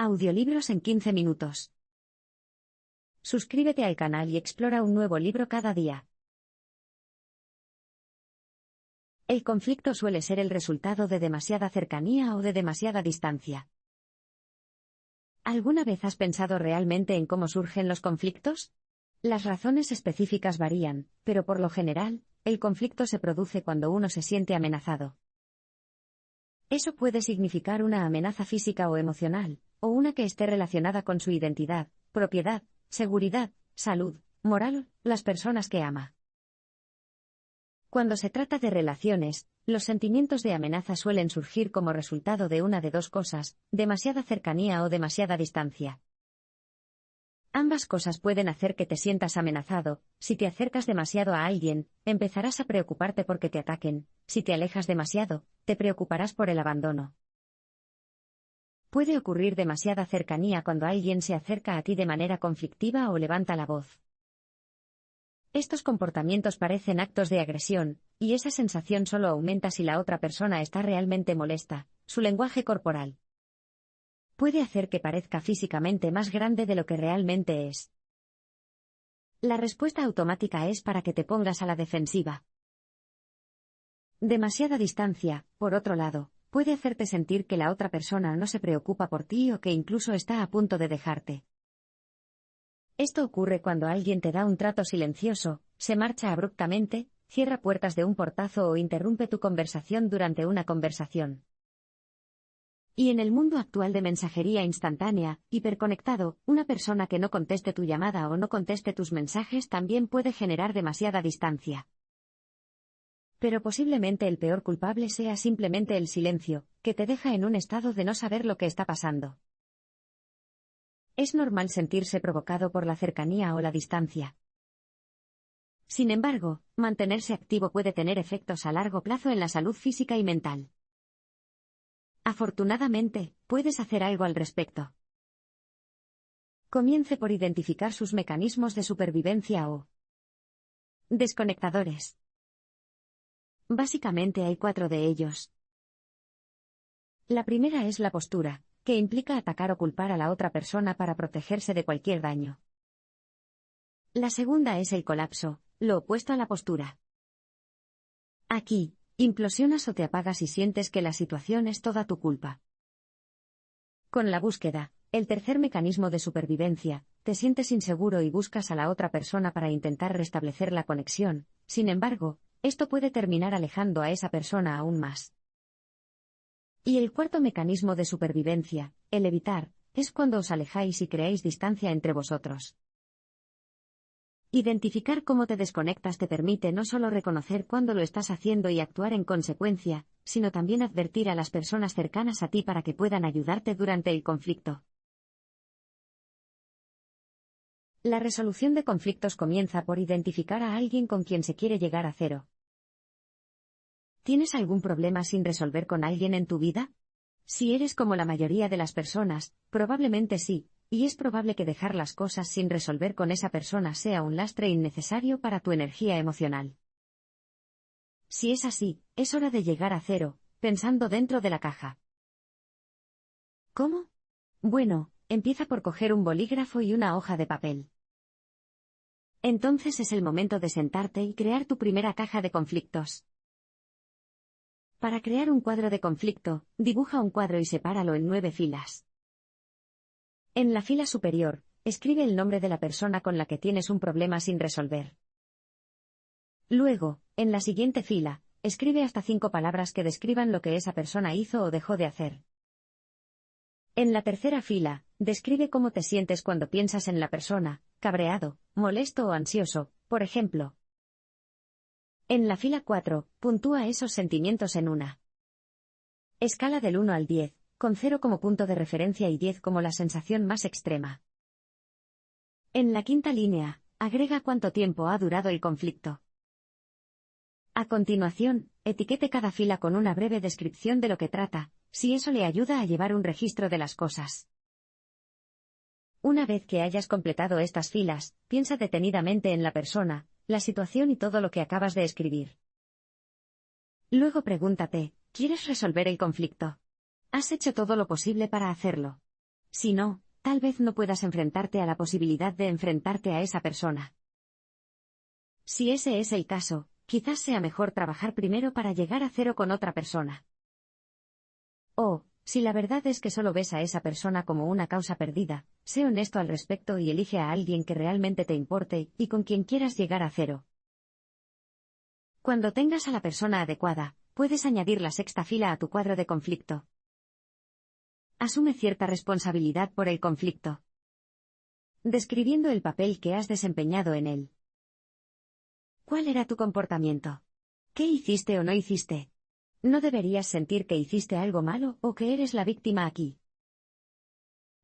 Audiolibros en 15 minutos. Suscríbete al canal y explora un nuevo libro cada día. El conflicto suele ser el resultado de demasiada cercanía o de demasiada distancia. ¿Alguna vez has pensado realmente en cómo surgen los conflictos? Las razones específicas varían, pero por lo general, el conflicto se produce cuando uno se siente amenazado. Eso puede significar una amenaza física o emocional, o una que esté relacionada con su identidad, propiedad, seguridad, salud, moral, las personas que ama. Cuando se trata de relaciones, los sentimientos de amenaza suelen surgir como resultado de una de dos cosas, demasiada cercanía o demasiada distancia. Ambas cosas pueden hacer que te sientas amenazado. Si te acercas demasiado a alguien, empezarás a preocuparte porque te ataquen. Si te alejas demasiado, te preocuparás por el abandono. Puede ocurrir demasiada cercanía cuando alguien se acerca a ti de manera conflictiva o levanta la voz. Estos comportamientos parecen actos de agresión, y esa sensación solo aumenta si la otra persona está realmente molesta. Su lenguaje corporal puede hacer que parezca físicamente más grande de lo que realmente es. La respuesta automática es para que te pongas a la defensiva. Demasiada distancia, por otro lado, puede hacerte sentir que la otra persona no se preocupa por ti o que incluso está a punto de dejarte. Esto ocurre cuando alguien te da un trato silencioso, se marcha abruptamente, cierra puertas de un portazo o interrumpe tu conversación durante una conversación. Y en el mundo actual de mensajería instantánea, hiperconectado, una persona que no conteste tu llamada o no conteste tus mensajes también puede generar demasiada distancia. Pero posiblemente el peor culpable sea simplemente el silencio, que te deja en un estado de no saber lo que está pasando. Es normal sentirse provocado por la cercanía o la distancia. Sin embargo, mantenerse activo puede tener efectos a largo plazo en la salud física y mental. Afortunadamente, puedes hacer algo al respecto. Comience por identificar sus mecanismos de supervivencia o desconectadores. Básicamente hay 4 de ellos. La primera es la postura, que implica atacar o culpar a la otra persona para protegerse de cualquier daño. La segunda es el colapso, lo opuesto a la postura. Aquí, implosionas o te apagas y sientes que la situación es toda tu culpa. Con la búsqueda, el tercer mecanismo de supervivencia, te sientes inseguro y buscas a la otra persona para intentar restablecer la conexión. Sin embargo, esto puede terminar alejando a esa persona aún más. Y el cuarto mecanismo de supervivencia, el evitar, es cuando os alejáis y creáis distancia entre vosotros. Identificar cómo te desconectas te permite no solo reconocer cuándo lo estás haciendo y actuar en consecuencia, sino también advertir a las personas cercanas a ti para que puedan ayudarte durante el conflicto. La resolución de conflictos comienza por identificar a alguien con quien se quiere llegar a cero. ¿Tienes algún problema sin resolver con alguien en tu vida? Si eres como la mayoría de las personas, probablemente sí, y es probable que dejar las cosas sin resolver con esa persona sea un lastre innecesario para tu energía emocional. Si es así, es hora de llegar a cero, pensando dentro de la caja. ¿Cómo? Bueno, empieza por coger un bolígrafo y una hoja de papel. Entonces es el momento de sentarte y crear tu primera caja de conflictos. Para crear un cuadro de conflicto, dibuja un cuadro y sepáralo en 9 filas. En la fila superior, escribe el nombre de la persona con la que tienes un problema sin resolver. Luego, en la siguiente fila, escribe hasta 5 palabras que describan lo que esa persona hizo o dejó de hacer. En la tercera fila, describe cómo te sientes cuando piensas en la persona, cabreado, molesto o ansioso, por ejemplo. En la fila 4, puntúa esos sentimientos en una escala del 1 al 10, con 0 como punto de referencia y 10 como la sensación más extrema. En la quinta línea, agrega cuánto tiempo ha durado el conflicto. A continuación, etiquete cada fila con una breve descripción de lo que trata, si eso le ayuda a llevar un registro de las cosas. Una vez que hayas completado estas filas, piensa detenidamente en la persona, la situación y todo lo que acabas de escribir. Luego pregúntate, ¿quieres resolver el conflicto? ¿Has hecho todo lo posible para hacerlo? Si no, tal vez no puedas enfrentarte a la posibilidad de enfrentarte a esa persona. Si ese es el caso, quizás sea mejor trabajar primero para llegar a cero con otra persona. O, si la verdad es que solo ves a esa persona como una causa perdida, sé honesto al respecto y elige a alguien que realmente te importe y con quien quieras llegar a cero. Cuando tengas a la persona adecuada, puedes añadir la sexta fila a tu cuadro de conflicto. Asume cierta responsabilidad por el conflicto. Describiendo el papel que has desempeñado en él. ¿Cuál era tu comportamiento? ¿Qué hiciste o no hiciste? No deberías sentir que hiciste algo malo o que eres la víctima aquí.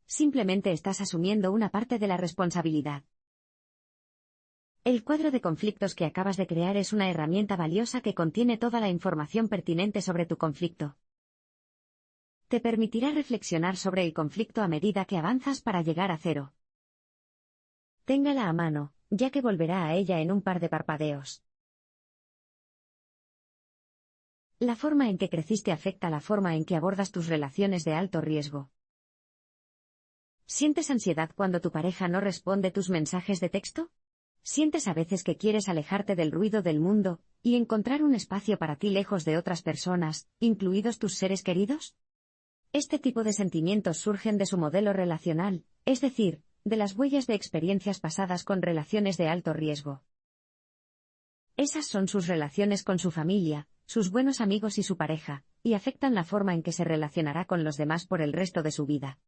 Simplemente estás asumiendo una parte de la responsabilidad. El cuadro de conflictos que acabas de crear es una herramienta valiosa que contiene toda la información pertinente sobre tu conflicto. Te permitirá reflexionar sobre el conflicto a medida que avanzas para llegar a cero. Téngala a mano, ya que volverá a ella en un par de parpadeos. La forma en que creciste afecta la forma en que abordas tus relaciones de alto riesgo. ¿Sientes ansiedad cuando tu pareja no responde tus mensajes de texto? ¿Sientes a veces que quieres alejarte del ruido del mundo y encontrar un espacio para ti lejos de otras personas, incluidos tus seres queridos? Este tipo de sentimientos surgen de su modelo relacional, es decir, de las huellas de experiencias pasadas con relaciones de alto riesgo. Esas son sus relaciones con su familia, sus buenos amigos y su pareja, y afectan la forma en que se relacionará con los demás por el resto de su vida.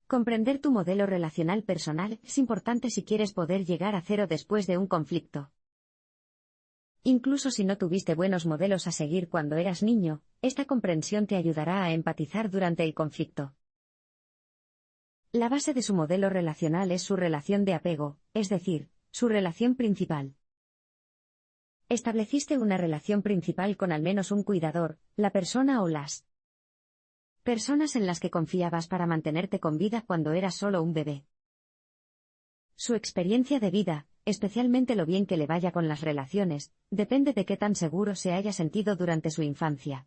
Comprender tu modelo relacional personal es importante si quieres poder llegar a cero después de un conflicto. Incluso si no tuviste buenos modelos a seguir cuando eras niño, esta comprensión te ayudará a empatizar durante el conflicto. La base de su modelo relacional es su relación de apego, es decir, su relación principal. Estableciste una relación principal con al menos un cuidador, la persona o las personas en las que confiabas para mantenerte con vida cuando eras solo un bebé. Su experiencia de vida, especialmente lo bien que le vaya con las relaciones, depende de qué tan seguro se haya sentido durante su infancia.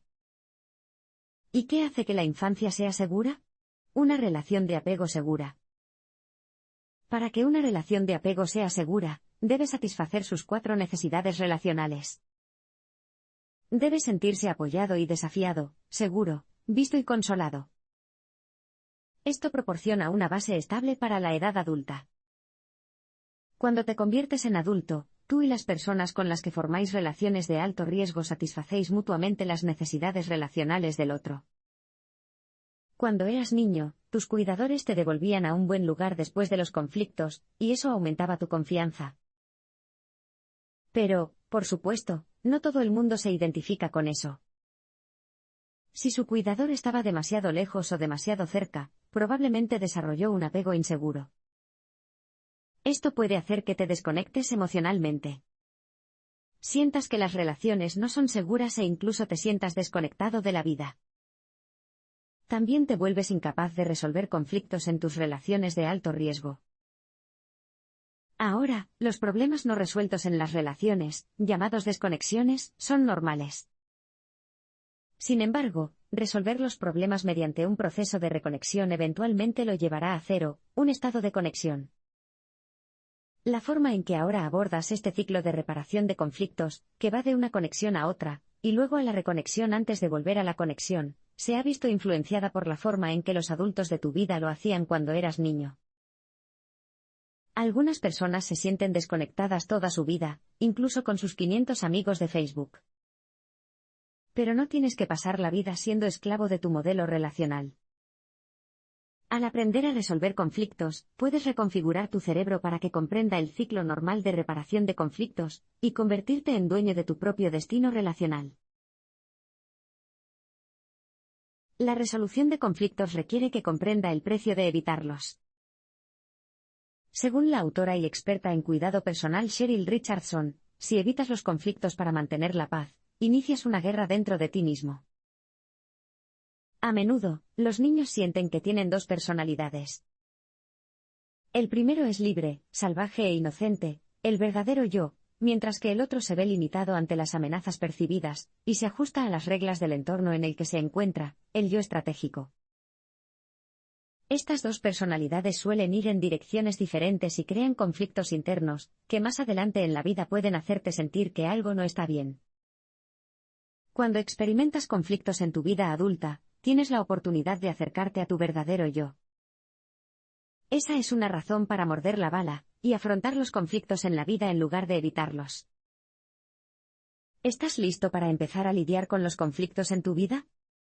¿Y qué hace que la infancia sea segura? Una relación de apego segura. Para que una relación de apego sea segura, debe satisfacer sus 4 necesidades relacionales. Debe sentirse apoyado y desafiado, seguro, visto y consolado. Esto proporciona una base estable para la edad adulta. Cuando te conviertes en adulto, tú y las personas con las que formáis relaciones de alto riesgo satisfacéis mutuamente las necesidades relacionales del otro. Cuando eras niño, tus cuidadores te devolvían a un buen lugar después de los conflictos, y eso aumentaba tu confianza. Pero, por supuesto, no todo el mundo se identifica con eso. Si su cuidador estaba demasiado lejos o demasiado cerca, probablemente desarrolló un apego inseguro. Esto puede hacer que te desconectes emocionalmente. Sientas que las relaciones no son seguras e incluso te sientas desconectado de la vida. También te vuelves incapaz de resolver conflictos en tus relaciones de alto riesgo. Ahora, los problemas no resueltos en las relaciones, llamados desconexiones, son normales. Sin embargo, resolver los problemas mediante un proceso de reconexión eventualmente lo llevará a cero, un estado de conexión. La forma en que ahora abordas este ciclo de reparación de conflictos, que va de una conexión a otra, y luego a la reconexión antes de volver a la conexión, se ha visto influenciada por la forma en que los adultos de tu vida lo hacían cuando eras niño. Algunas personas se sienten desconectadas toda su vida, incluso con sus 500 amigos de Facebook. Pero no tienes que pasar la vida siendo esclavo de tu modelo relacional. Al aprender a resolver conflictos, puedes reconfigurar tu cerebro para que comprenda el ciclo normal de reparación de conflictos, y convertirte en dueño de tu propio destino relacional. La resolución de conflictos requiere que comprenda el precio de evitarlos. Según la autora y experta en cuidado personal Cheryl Richardson, si evitas los conflictos para mantener la paz, inicias una guerra dentro de ti mismo. A menudo, los niños sienten que tienen 2 personalidades. El primero es libre, salvaje e inocente, el verdadero yo, mientras que el otro se ve limitado ante las amenazas percibidas, y se ajusta a las reglas del entorno en el que se encuentra, el yo estratégico. Estas dos personalidades suelen ir en direcciones diferentes y crean conflictos internos, que más adelante en la vida pueden hacerte sentir que algo no está bien. Cuando experimentas conflictos en tu vida adulta, tienes la oportunidad de acercarte a tu verdadero yo. Esa es una razón para morder la bala y afrontar los conflictos en la vida en lugar de evitarlos. ¿Estás listo para empezar a lidiar con los conflictos en tu vida?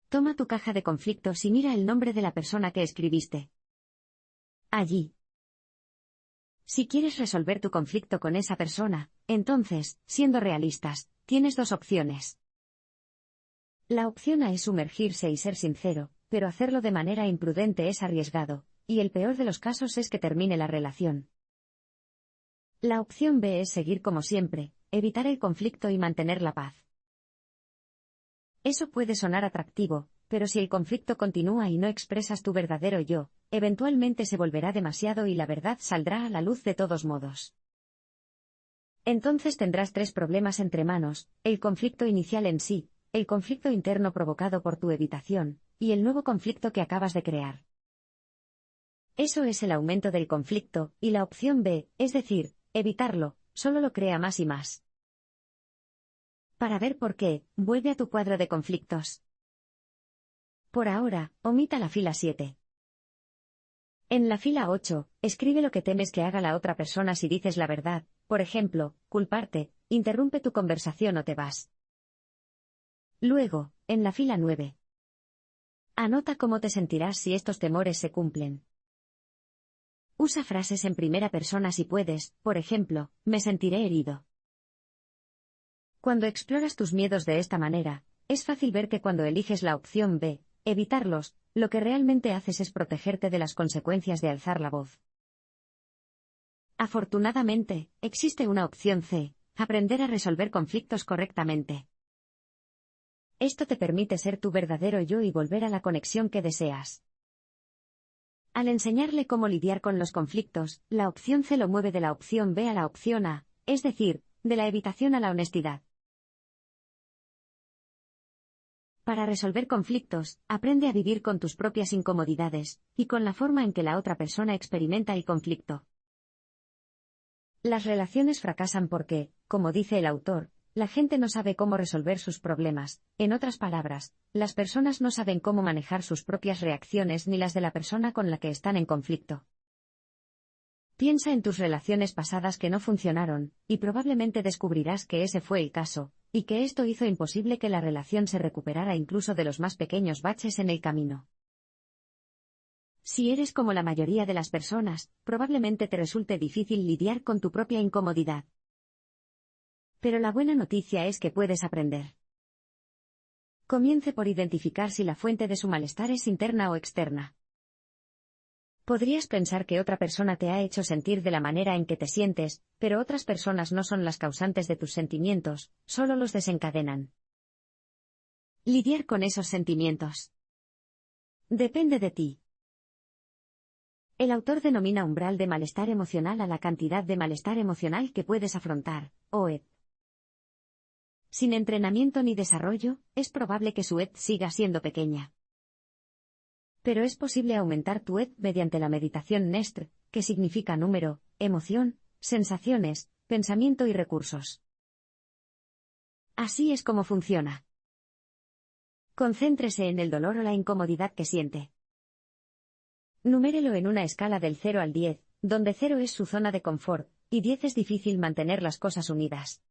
Toma tu caja de conflictos y mira el nombre de la persona que escribiste allí. Si quieres resolver tu conflicto con esa persona, entonces, siendo realistas, tienes dos opciones. La opción A es sumergirse y ser sincero, pero hacerlo de manera imprudente es arriesgado, y el peor de los casos es que termine la relación. La opción B es seguir como siempre, evitar el conflicto y mantener la paz. Eso puede sonar atractivo, pero si el conflicto continúa y no expresas tu verdadero yo, eventualmente se volverá demasiado y la verdad saldrá a la luz de todos modos. Entonces tendrás tres problemas entre manos: el conflicto inicial en sí, el conflicto interno provocado por tu evitación, y el nuevo conflicto que acabas de crear. Eso es el aumento del conflicto, y la opción B, es decir, evitarlo, solo lo crea más y más. Para ver por qué, vuelve a tu cuadro de conflictos. Por ahora, omita la fila 7. En la fila 8, escribe lo que temes que haga la otra persona si dices la verdad, por ejemplo, culparte, interrumpe tu conversación o te vas. Luego, en la fila 9. Anota cómo te sentirás si estos temores se cumplen. Usa frases en primera persona si puedes, por ejemplo, me sentiré herido. Cuando exploras tus miedos de esta manera, es fácil ver que cuando eliges la opción B, evitarlos, lo que realmente haces es protegerte de las consecuencias de alzar la voz. Afortunadamente, existe una opción C, aprender a resolver conflictos correctamente. Esto te permite ser tu verdadero yo y volver a la conexión que deseas. Al enseñarle cómo lidiar con los conflictos, la opción C lo mueve de la opción B a la opción A, es decir, de la evitación a la honestidad. Para resolver conflictos, aprende a vivir con tus propias incomodidades, y con la forma en que la otra persona experimenta el conflicto. Las relaciones fracasan porque, como dice el autor, la gente no sabe cómo resolver sus problemas. En otras palabras, las personas no saben cómo manejar sus propias reacciones ni las de la persona con la que están en conflicto. Piensa en tus relaciones pasadas que no funcionaron, y probablemente descubrirás que ese fue el caso, y que esto hizo imposible que la relación se recuperara incluso de los más pequeños baches en el camino. Si eres como la mayoría de las personas, probablemente te resulte difícil lidiar con tu propia incomodidad. Pero la buena noticia es que puedes aprender. Comience por identificar si la fuente de su malestar es interna o externa. Podrías pensar que otra persona te ha hecho sentir de la manera en que te sientes, pero otras personas no son las causantes de tus sentimientos, solo los desencadenan. Lidiar con esos sentimientos depende de ti. El autor denomina umbral de malestar emocional a la cantidad de malestar emocional que puedes afrontar, o ED. Sin entrenamiento ni desarrollo, es probable que su ED siga siendo pequeña. Pero es posible aumentar tu ED mediante la meditación NESTR, que significa número, emoción, sensaciones, pensamiento y recursos. Así es como funciona. Concéntrese en el dolor o la incomodidad que siente. Numérelo en una escala del 0 al 10, donde 0 es su zona de confort, y 10 es difícil mantener las cosas unidas.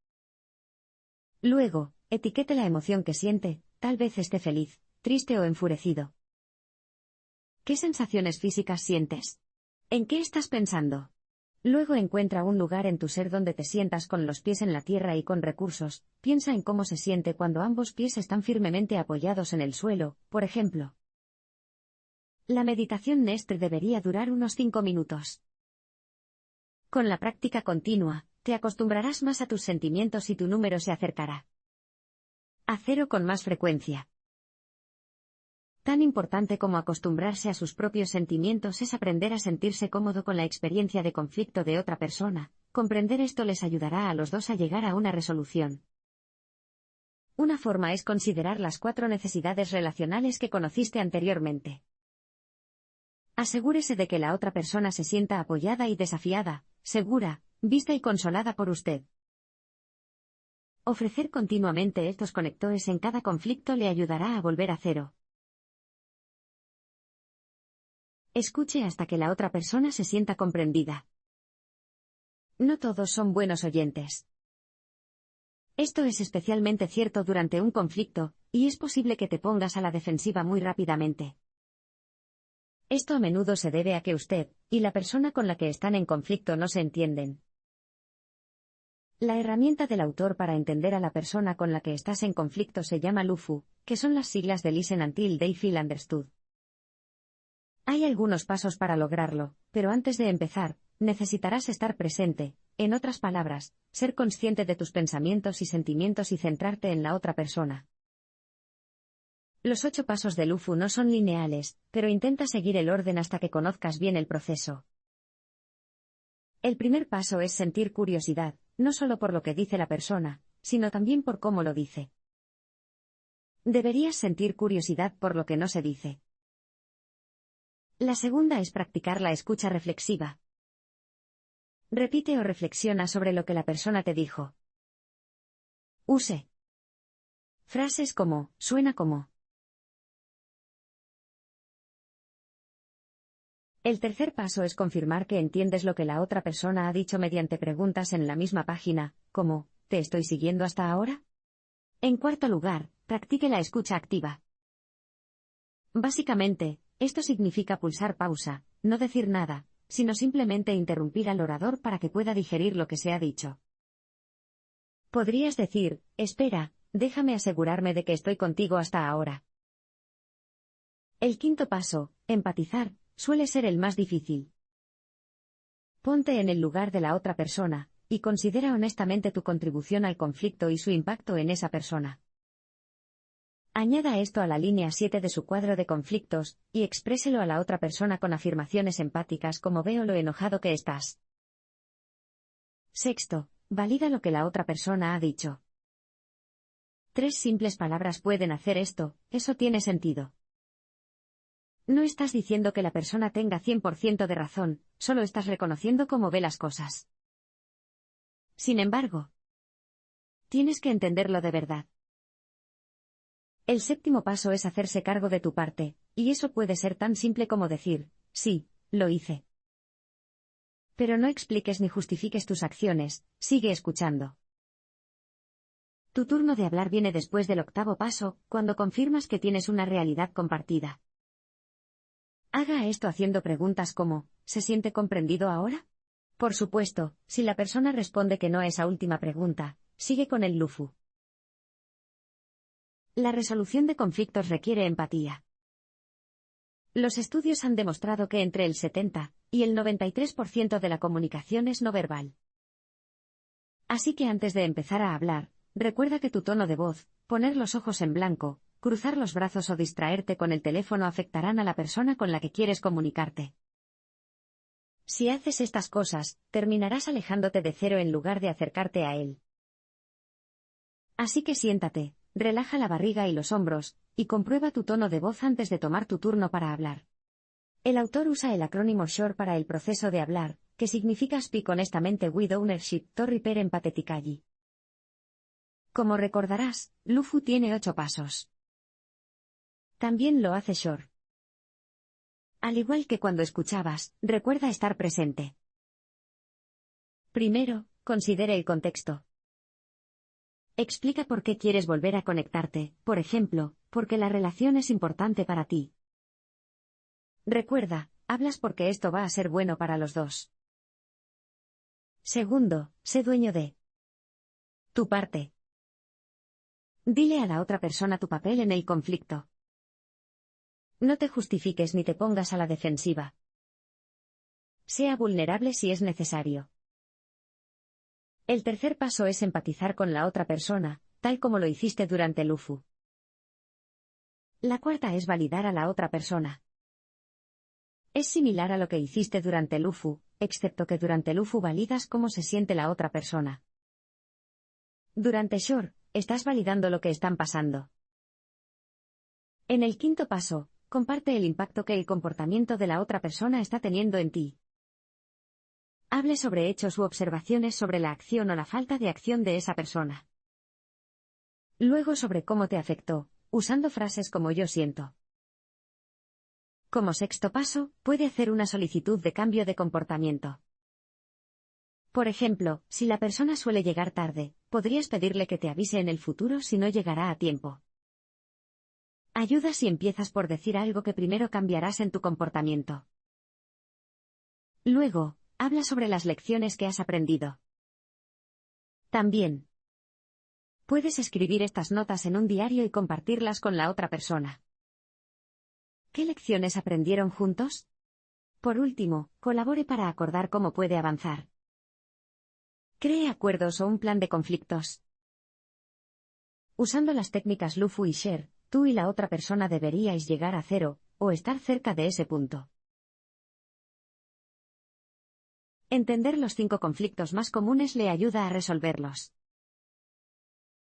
Luego, etiquete la emoción que siente, tal vez esté feliz, triste o enfurecido. ¿Qué sensaciones físicas sientes? ¿En qué estás pensando? Luego encuentra un lugar en tu ser donde te sientas con los pies en la tierra y con recursos. Piensa en cómo se siente cuando ambos pies están firmemente apoyados en el suelo, por ejemplo. La meditación NESTR debería durar unos 5 minutos. Con la práctica continua, te acostumbrarás más a tus sentimientos y tu número se acercará a 0 con más frecuencia. Tan importante como acostumbrarse a sus propios sentimientos es aprender a sentirse cómodo con la experiencia de conflicto de otra persona. Comprender esto les ayudará a los dos a llegar a una resolución. Una forma es considerar las 4 necesidades relacionales que conociste anteriormente. Asegúrese de que la otra persona se sienta apoyada y desafiada, segura, vista y consolada por usted. Ofrecer continuamente estos conectores en cada conflicto le ayudará a volver a cero. Escuche hasta que la otra persona se sienta comprendida. No todos son buenos oyentes. Esto es especialmente cierto durante un conflicto, y es posible que te pongas a la defensiva muy rápidamente. Esto a menudo se debe a que usted y la persona con la que están en conflicto no se entienden. La herramienta del autor para entender a la persona con la que estás en conflicto se llama LUFU, que son las siglas de Listen Until They Feel Understood. Hay algunos pasos para lograrlo, pero antes de empezar, necesitarás estar presente, en otras palabras, ser consciente de tus pensamientos y sentimientos y centrarte en la otra persona. Los 8 pasos del LUFU no son lineales, pero intenta seguir el orden hasta que conozcas bien el proceso. El primer paso es sentir curiosidad, no solo por lo que dice la persona, sino también por cómo lo dice. Deberías sentir curiosidad por lo que no se dice. La segunda es practicar la escucha reflexiva. Repite o reflexiona sobre lo que la persona te dijo. Use frases como, suena como. El tercer paso es confirmar que entiendes lo que la otra persona ha dicho mediante preguntas en la misma página, como, ¿te estoy siguiendo hasta ahora? En cuarto lugar, practique la escucha activa. Básicamente, esto significa pulsar pausa, no decir nada, sino simplemente interrumpir al orador para que pueda digerir lo que se ha dicho. Podrías decir, espera, déjame asegurarme de que estoy contigo hasta ahora. El quinto paso, empatizar, suele ser el más difícil. Ponte en el lugar de la otra persona, y considera honestamente tu contribución al conflicto y su impacto en esa persona. Añada esto a la línea 7 de su cuadro de conflictos, y expréselo a la otra persona con afirmaciones empáticas como veo lo enojado que estás. Sexto, valida lo que la otra persona ha dicho. 3 simples palabras pueden hacer esto, eso tiene sentido. No estás diciendo que la persona tenga 100% de razón, solo estás reconociendo cómo ve las cosas. Sin embargo, tienes que entenderlo de verdad. El séptimo paso es hacerse cargo de tu parte, y eso puede ser tan simple como decir, sí, lo hice. Pero no expliques ni justifiques tus acciones, sigue escuchando. Tu turno de hablar viene después del octavo paso, cuando confirmas que tienes una realidad compartida. Haga esto haciendo preguntas como, ¿se siente comprendido ahora? Por supuesto, si la persona responde que no a esa última pregunta, sigue con el LUFU. La resolución de conflictos requiere empatía. Los estudios han demostrado que entre el 70 y el 93% de la comunicación es no verbal. Así que antes de empezar a hablar, recuerda que tu tono de voz, poner los ojos en blanco, cruzar los brazos o distraerte con el teléfono afectarán a la persona con la que quieres comunicarte. Si haces estas cosas, terminarás alejándote de cero en lugar de acercarte a él. Así que siéntate, relaja la barriga y los hombros, y comprueba tu tono de voz antes de tomar tu turno para hablar. El autor usa el acrónimo SHORE para el proceso de hablar, que significa Speak honestamente with ownership to repair empathetically. Como recordarás, LUFU tiene 8 pasos. También lo hace SHORE. Al igual que cuando escuchabas, recuerda estar presente. Primero, considere el contexto. Explica por qué quieres volver a conectarte, por ejemplo, porque la relación es importante para ti. Recuerda, hablas porque esto va a ser bueno para los dos. Segundo, sé dueño de tu parte. Dile a la otra persona tu papel en el conflicto. No te justifiques ni te pongas a la defensiva. Sea vulnerable si es necesario. El tercer paso es empatizar con la otra persona, tal como lo hiciste durante el LUFU. La cuarta es validar a la otra persona. Es similar a lo que hiciste durante el LUFU, excepto que durante el LUFU validas cómo se siente la otra persona. Durante SHORE, estás validando lo que están pasando. En el quinto paso, comparte el impacto que el comportamiento de la otra persona está teniendo en ti. Hable sobre hechos u observaciones sobre la acción o la falta de acción de esa persona. Luego sobre cómo te afectó, usando frases como yo siento. Como sexto paso, puede hacer una solicitud de cambio de comportamiento. Por ejemplo, si la persona suele llegar tarde, podrías pedirle que te avise en el futuro si no llegará a tiempo. Ayuda si empiezas por decir algo que primero cambiarás en tu comportamiento. Luego, habla sobre las lecciones que has aprendido. También, puedes escribir estas notas en un diario y compartirlas con la otra persona. ¿Qué lecciones aprendieron juntos? Por último, colabore para acordar cómo puede avanzar. Cree acuerdos o un plan de conflictos. Usando las técnicas LUFU y SHARE, tú y la otra persona deberíais llegar a cero, o estar cerca de ese punto. Entender los 5 conflictos más comunes le ayuda a resolverlos.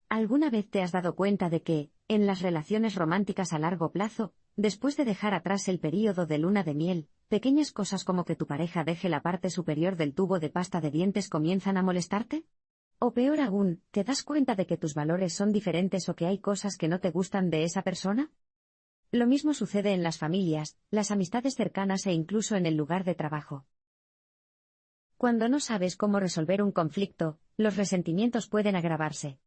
¿Alguna vez te has dado cuenta de que, en las relaciones románticas a largo plazo, después de dejar atrás el período de luna de miel, pequeñas cosas como que tu pareja deje la parte superior del tubo de pasta de dientes comienzan a molestarte? O peor aún, ¿te das cuenta de que tus valores son diferentes o que hay cosas que no te gustan de esa persona? Lo mismo sucede en las familias, las amistades cercanas e incluso en el lugar de trabajo. Cuando no sabes cómo resolver un conflicto, los resentimientos pueden agravarse.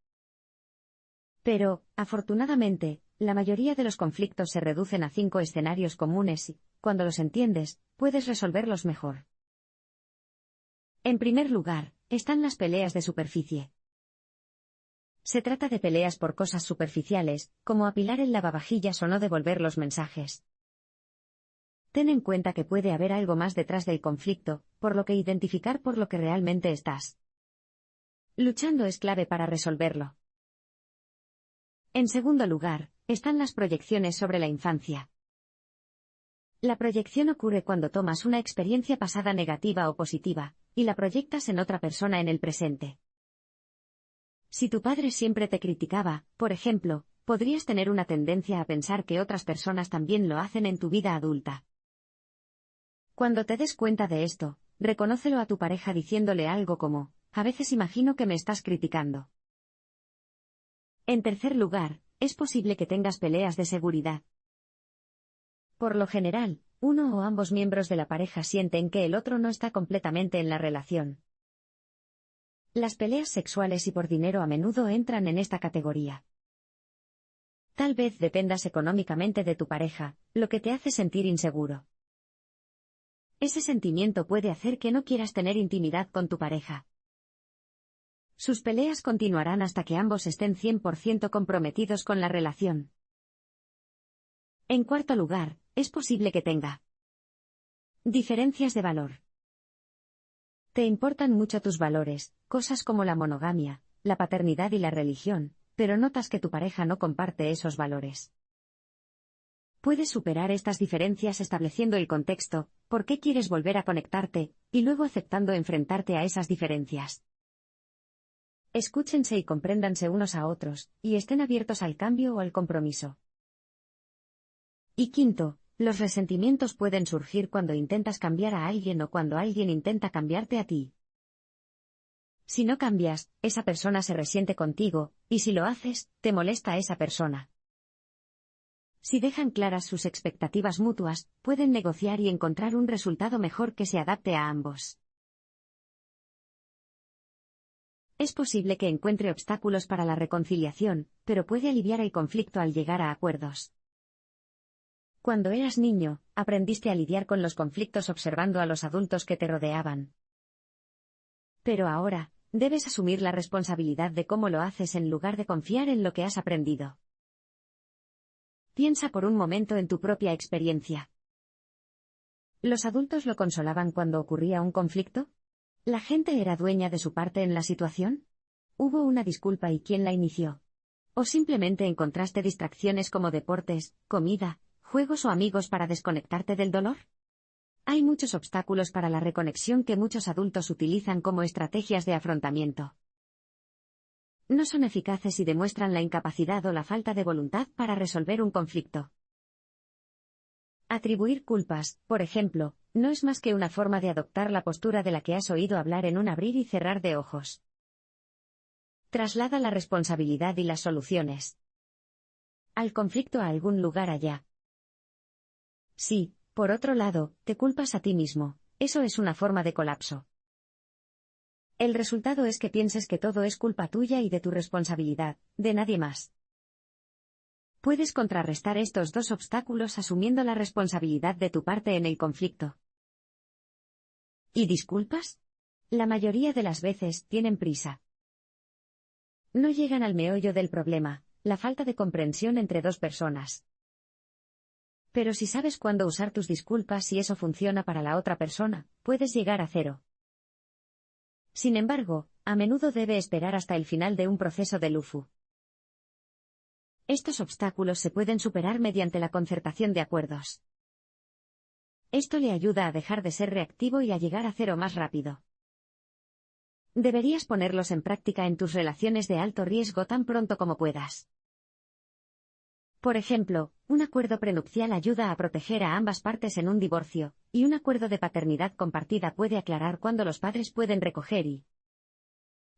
Pero, afortunadamente, la mayoría de los conflictos se reducen a 5 escenarios comunes y, cuando los entiendes, puedes resolverlos mejor. En primer lugar, están las peleas de superficie. Se trata de peleas por cosas superficiales, como apilar el lavavajillas o no devolver los mensajes. Ten en cuenta que puede haber algo más detrás del conflicto, por lo que identificar por lo que realmente estás luchando es clave para resolverlo. En segundo lugar, están las proyecciones sobre la infancia. La proyección ocurre cuando tomas una experiencia pasada negativa o positiva, y la proyectas en otra persona en el presente. Si tu padre siempre te criticaba, por ejemplo, podrías tener una tendencia a pensar que otras personas también lo hacen en tu vida adulta. Cuando te des cuenta de esto, reconócelo a tu pareja diciéndole algo como, a veces imagino que me estás criticando. En tercer lugar, es posible que tengas peleas de seguridad. Por lo general, uno o ambos miembros de la pareja sienten que el otro no está completamente en la relación. Las peleas sexuales y por dinero a menudo entran en esta categoría. Tal vez dependas económicamente de tu pareja, lo que te hace sentir inseguro. Ese sentimiento puede hacer que no quieras tener intimidad con tu pareja. Sus peleas continuarán hasta que ambos estén 100% comprometidos con la relación. En cuarto lugar, es posible que tenga diferencias de valor. Te importan mucho tus valores, cosas como la monogamia, la paternidad y la religión, pero notas que tu pareja no comparte esos valores. Puedes superar estas diferencias estableciendo el contexto, por qué quieres volver a conectarte, y luego aceptando enfrentarte a esas diferencias. Escúchense y compréndanse unos a otros, y estén abiertos al cambio o al compromiso. Y quinto, los resentimientos pueden surgir cuando intentas cambiar a alguien o cuando alguien intenta cambiarte a ti. Si no cambias, esa persona se resiente contigo, y si lo haces, te molesta a esa persona. Si dejan claras sus expectativas mutuas, pueden negociar y encontrar un resultado mejor que se adapte a ambos. Es posible que encuentre obstáculos para la reconciliación, pero puede aliviar el conflicto al llegar a acuerdos. Cuando eras niño, aprendiste a lidiar con los conflictos observando a los adultos que te rodeaban. Pero ahora, debes asumir la responsabilidad de cómo lo haces en lugar de confiar en lo que has aprendido. Piensa por un momento en tu propia experiencia. ¿Los adultos lo consolaban cuando ocurría un conflicto? ¿La gente era dueña de su parte en la situación? ¿Hubo una disculpa y quién la inició? ¿O simplemente encontraste distracciones como deportes, comida, juegos o amigos para desconectarte del dolor? Hay muchos obstáculos para la reconexión que muchos adultos utilizan como estrategias de afrontamiento. No son eficaces y demuestran la incapacidad o la falta de voluntad para resolver un conflicto. Atribuir culpas, por ejemplo, no es más que una forma de adoptar la postura de la que has oído hablar en un abrir y cerrar de ojos. Traslada la responsabilidad y las soluciones al conflicto a algún lugar allá. Si, por otro lado, te culpas a ti mismo, eso es una forma de colapso. El resultado es que pienses que todo es culpa tuya y de tu responsabilidad, de nadie más. Puedes contrarrestar estos dos obstáculos asumiendo la responsabilidad de tu parte en el conflicto. ¿Y disculpas? La mayoría de las veces tienen prisa. No llegan al meollo del problema, la falta de comprensión entre dos personas. Pero si sabes cuándo usar tus disculpas y eso funciona para la otra persona, puedes llegar a cero. Sin embargo, a menudo debe esperar hasta el final de un proceso de LUFU. Estos obstáculos se pueden superar mediante la concertación de acuerdos. Esto le ayuda a dejar de ser reactivo y a llegar a cero más rápido. Deberías ponerlos en práctica en tus relaciones de alto riesgo tan pronto como puedas. Por ejemplo, un acuerdo prenupcial ayuda a proteger a ambas partes en un divorcio, y un acuerdo de paternidad compartida puede aclarar cuándo los padres pueden recoger y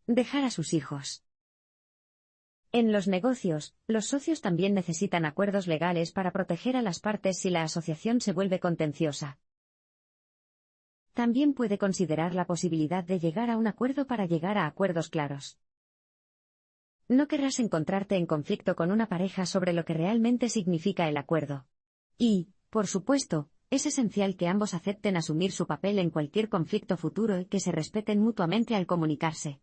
dejar a sus hijos. En los negocios, los socios también necesitan acuerdos legales para proteger a las partes si la asociación se vuelve contenciosa. También puede considerar la posibilidad de llegar a un acuerdo para llegar a acuerdos claros. No querrás encontrarte en conflicto con una pareja sobre lo que realmente significa el acuerdo. Y, por supuesto, es esencial que ambos acepten asumir su papel en cualquier conflicto futuro y que se respeten mutuamente al comunicarse.